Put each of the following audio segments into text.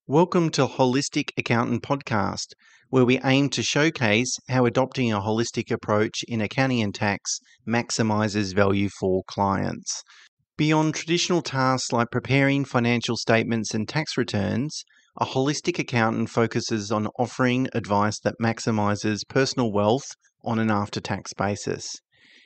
Welcome to Holistic Accountant Podcast, where we aim to showcase how adopting a holistic approach in accounting and tax maximizes value for clients. Beyond traditional tasks like preparing financial statements and tax returns, a holistic accountant focuses on offering advice that maximizes personal wealth on an after-tax basis.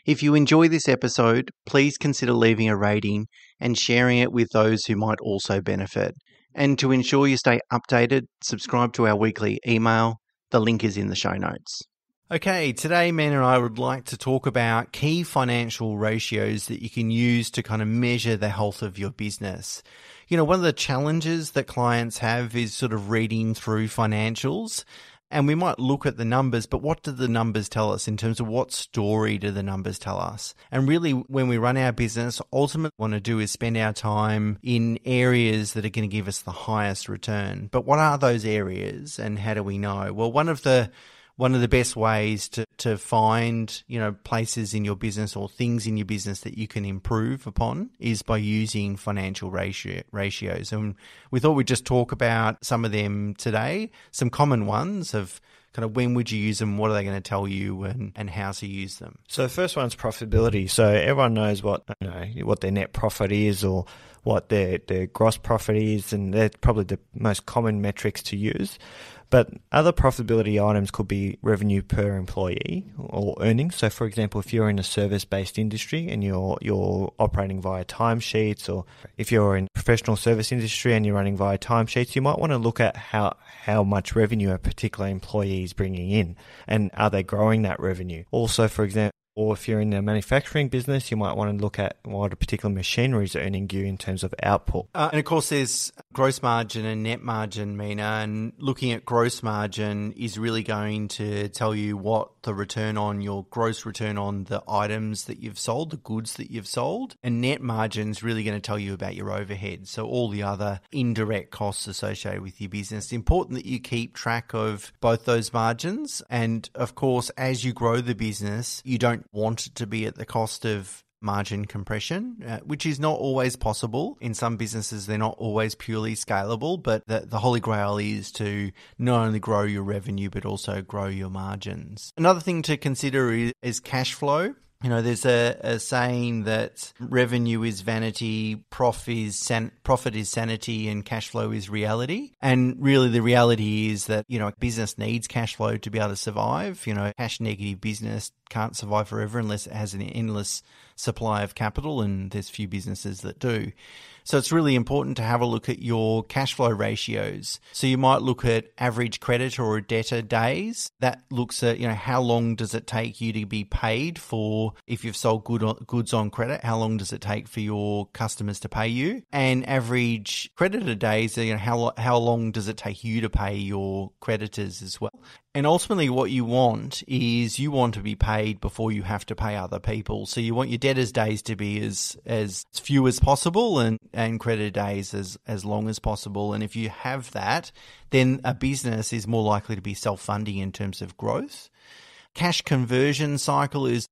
If you enjoy this episode, please consider leaving a rating and sharing it with those who might also benefit. And to ensure you stay updated, subscribe to our weekly email. The link is in the show notes. Okay, today Mena and I would like to talk about key financial ratios that you can use to kind of measure the health of your business. You know, one of the challenges that clients have is sort of reading through financials. And we might look at the numbers, but what do the numbers tell us in terms of what story do the numbers tell us? And really, when we run our business, ultimately what we want to do is spend our time in areas that are going to give us the highest return. But what are those areas and how do we know? Well, one of the best ways to find, places in your business or things in your business that you can improve upon is by using financial ratios. And we thought we'd just talk about some of them today, some common ones of kind of when would you use them, what are they going to tell you, and how to use them. So the first one's profitability. So everyone knows what their net profit is or what their gross profit is, and they're probably the most common metrics to use. But other profitability items could be revenue per employee or earnings. So, for example, if you're in a service-based industry and you're operating via timesheets, or if you're in professional service industry and you're running via timesheets, you might want to look at how much revenue a particular employee is bringing in, and are they growing that revenue? Also, for example, or if you're in a manufacturing business, you might want to look at what a particular machinery is earning you in terms of output. And of course, there's gross margin and net margin, Mena. And looking at gross margin is really going to tell you what the return on your gross return on the items that you've sold, the goods that you've sold. And net margin is really going to tell you about your overhead. So all the other indirect costs associated with your business. It's important that you keep track of both those margins. And of course, as you grow the business, you don't want it to be at the cost of margin compression, which is not always possible. In some businesses, they're not always purely scalable, but the holy grail is to not only grow your revenue, but also grow your margins. Another thing to consider is cash flow. There's a saying that revenue is vanity, profit is sanity, and cash flow is reality. And really the reality is that, a business needs cash flow to be able to survive. Cash negative business can't survive forever unless it has an endless supply of capital, and there's few businesses that do. So it's really important to have a look at your cash flow ratios. So you might look at average creditor or debtor days. That looks at, how long does it take you to be paid for, if you've sold goods on credit, how long does it take for your customers to pay you? And average creditor days, how long does it take you to pay your creditors as well? And ultimately what you want is you want to be paid before you have to pay other people. So you want your debtors days to be as few as possible and creditor days as long as possible. And if you have that, then a business is more likely to be self-funding in terms of growth. Cash conversion cycle is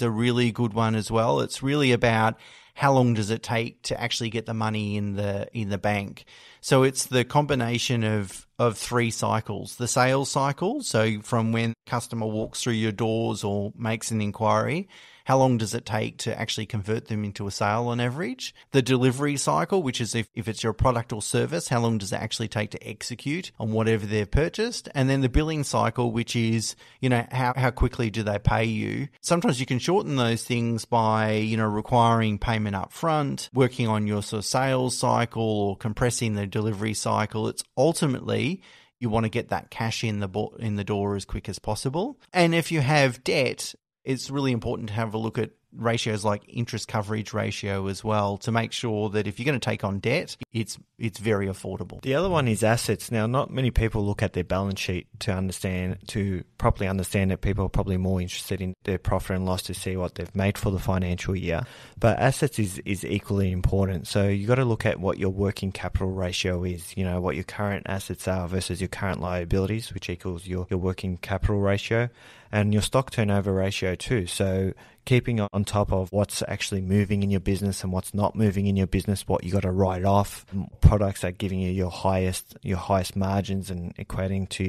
a really good one as well. It's really about how long does it take to actually get the money in the bank. So it's the combination of three cycles. The sales cycle, so from when the customer walks through your doors or makes an inquiry, how long does it take to actually convert them into a sale on average? The delivery cycle, which is if it's your product or service, how long does it actually take to execute on whatever they've purchased? And then the billing cycle, which is, how quickly do they pay you? Sometimes you can shorten those things by, requiring payment up front, working on your sort of sales cycle or compressing the delivery cycle. It's ultimately you want to get that cash in the door as quick as possible. And if you have debt, it's really important to have a look at ratios like interest coverage ratio as well to make sure that if you're going to take on debt, it's very affordable. The other one is assets. Now, not many people look at their balance sheet to properly understand it. People are probably more interested in their profit and loss to see what they've made for the financial year. But assets is equally important. So you got to look at what your working capital ratio is, what your current assets are versus your current liabilities, which equals your working capital ratio, and your stock turnover ratio too. So keeping on top of what's actually moving in your business and what's not moving in your business, what you got to write off, products that are giving you your highest margins and equating to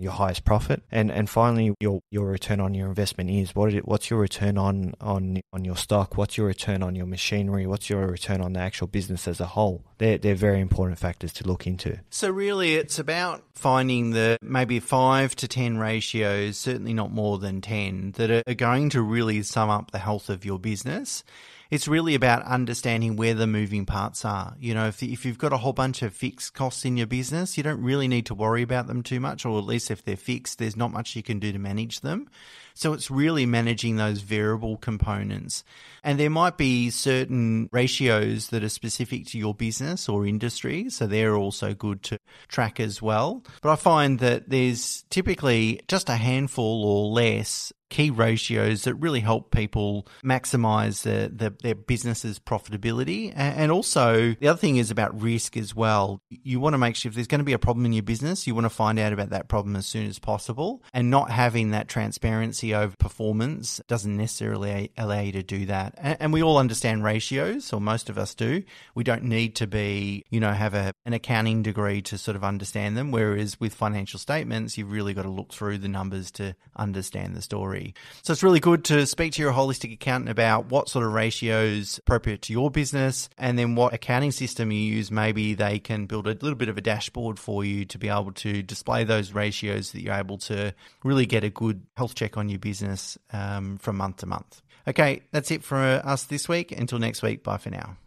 your highest profit, and finally your return on your investment is what's your return on your stock, what's your return on your machinery, what's your return on the actual business as a whole. They're very important factors to look into. So really it's about finding the maybe 5 to 10 ratios, certainly not more than 10, that are going to really sum up the health of your business. It's really about understanding where the moving parts are. You know, if you've got a whole bunch of fixed costs in your business, you don't really need to worry about them too much, or at least if they're fixed, there's not much you can do to manage them. So it's really managing those variable components. And there might be certain ratios that are specific to your business or industry, so they're also good to track as well. But I find that there's typically just a handful or less key ratios that really help people maximize their business's profitability. And also, the other thing is about risk as well. You want to make sure if there's going to be a problem in your business, you want to find out about that problem as soon as possible. And not having that transparency over performance doesn't necessarily allow you to do that. And we all understand ratios, or most of us do. We don't need to be, have an accounting degree to sort of understand them. Whereas with financial statements, you've really got to look through the numbers to understand the story. So it's really good to speak to your holistic accountant about what sort of ratios appropriate to your business, and then what accounting system you use. Maybe they can build a little bit of a dashboard for you to be able to display those ratios, that you're able to really get a good health check on your business from month to month. Okay, that's it for us this week. Until next week, bye for now.